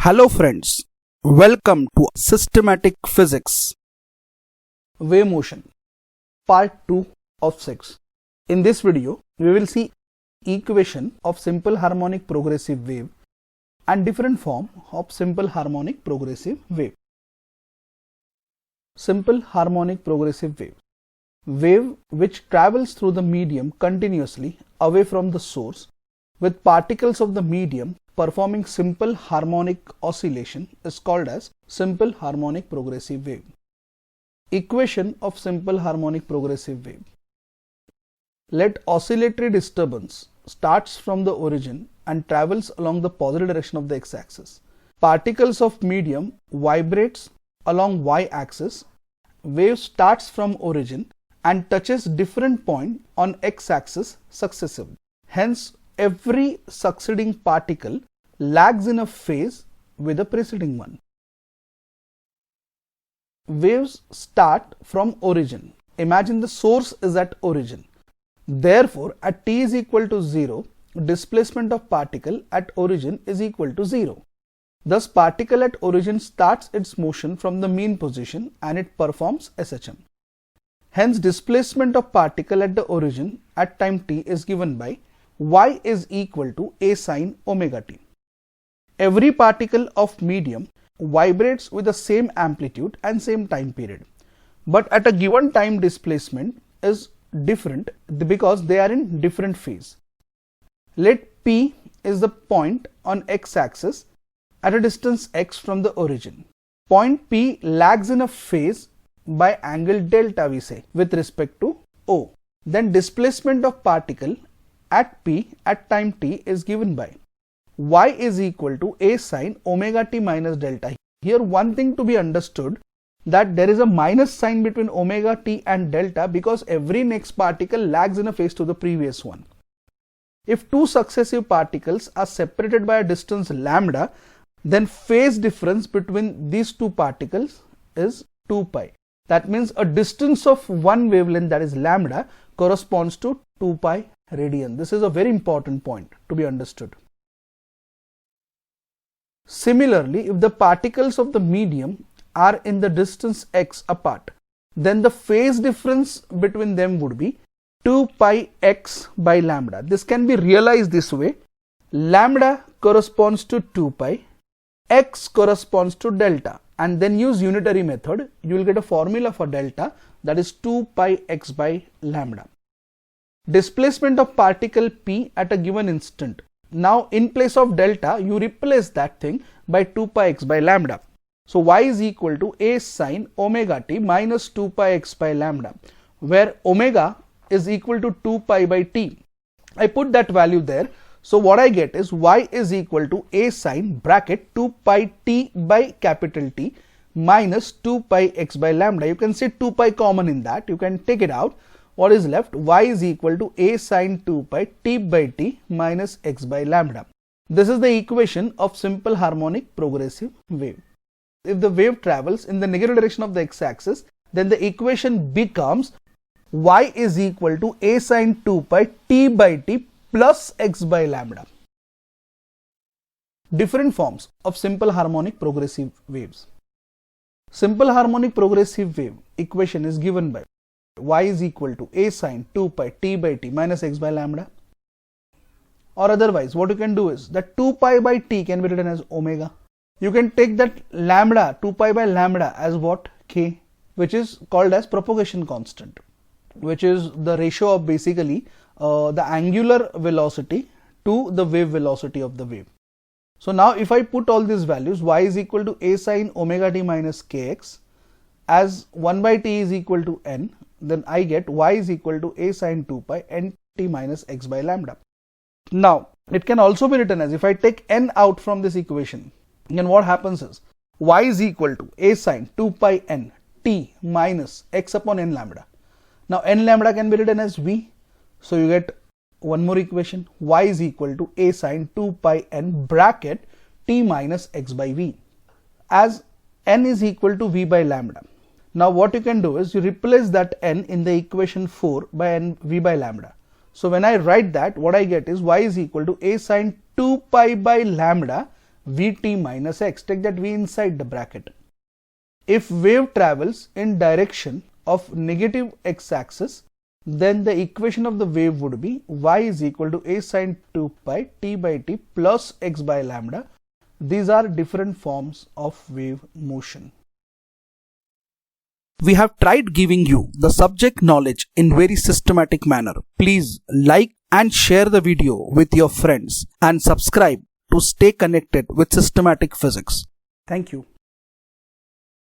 Hello friends, welcome to Systematic Physics. Wave motion, part 2 of 6. In this video, we will see equation of simple harmonic progressive wave and different form of simple harmonic progressive wave. Simple harmonic progressive wave. Wave which travels through the medium continuously away from the source with particles of the medium performing simple harmonic oscillation is called as simple harmonic progressive wave. Equation of simple harmonic progressive wave. Let oscillatory disturbance starts from the origin and travels along the positive direction of the x-axis. Particles of medium vibrates along y-axis. Wave starts from origin and touches different point on x-axis successively. Hence, every succeeding particle lags in a phase with the preceding one. Waves start from origin. Imagine the source is at origin. Therefore, at t is equal to 0, displacement of particle at origin is equal to 0. Thus, particle at origin starts its motion from the mean position and it performs SHM. Hence, displacement of particle at the origin at time t is given by y is equal to a sine omega t. Every particle of medium vibrates with the same amplitude and same time period, but at a given time displacement is different because they are in different phase. Let P is the point on x-axis at a distance x from the origin. Point P lags in a phase by angle delta, we say, with respect to O. Then displacement of particle at P at time t is given by y is equal to a sine omega t minus delta. Here one thing to be understood, that there is a minus sign between omega t and delta because every next particle lags in a phase to the previous one. If two successive particles are separated by a distance lambda, then phase difference between these two particles is 2 pi. That means a distance of one wavelength, that is lambda, corresponds to 2 pi radian. This is a very important point to be understood. Similarly, if the particles of the medium are in the distance x apart, then the phase difference between them would be 2 pi x by lambda. This can be realized this way. Lambda corresponds to 2 pi, x corresponds to delta, and then use unitary method. You will get a formula for delta, that is 2 pi x by lambda. Displacement of particle P at a given instant. Now in place of delta, you replace that thing by 2 pi x by lambda. So y is equal to a sine omega t minus 2 pi x by lambda, where omega is equal to 2 pi by t. I put that value there. So what I get is y is equal to a sine bracket 2 pi t by capital T minus 2 pi x by lambda. You can see 2 pi common in that. You can take it out. What is left? Y is equal to a sine 2 pi t by t minus x by lambda. This is the equation of simple harmonic progressive wave. If the wave travels in the negative direction of the x-axis, then the equation becomes y is equal to a sine 2 pi t by t plus x by lambda. Different forms of simple harmonic progressive waves. Simple harmonic progressive wave equation is given by y is equal to a sine 2 pi t by t minus x by lambda. Or otherwise, what you can do is that 2 pi by t can be written as omega. You can take that lambda, 2 pi by lambda, as what? K, which is called as propagation constant, which is the ratio of basically the angular velocity to the wave velocity of the wave. So now if I put all these values, y is equal to a sine omega t minus kx, as 1 by t is equal to n, then I get y is equal to a sine 2 pi n t minus x by lambda. Now it can also be written as, if I take n out from this equation, then what happens is y is equal to a sine 2 pi n t minus x upon n lambda. Now n lambda can be written as v. So you get one more equation, y is equal to a sine 2 pi n bracket t minus x by v, as n is equal to v by lambda. Now what you can do is you replace that n in the equation 4 by n v by lambda. So when I write that, what I get is y is equal to a sine 2 pi by lambda vt minus x. Take that v inside the bracket. If wave travels in direction of negative x-axis, then the equation of the wave would be y is equal to a sine 2 pi t by t plus x by lambda. These are different forms of wave motion. We have tried giving you the subject knowledge in very systematic manner. Please like and share the video with your friends and subscribe to stay connected with systematic physics. Thank you.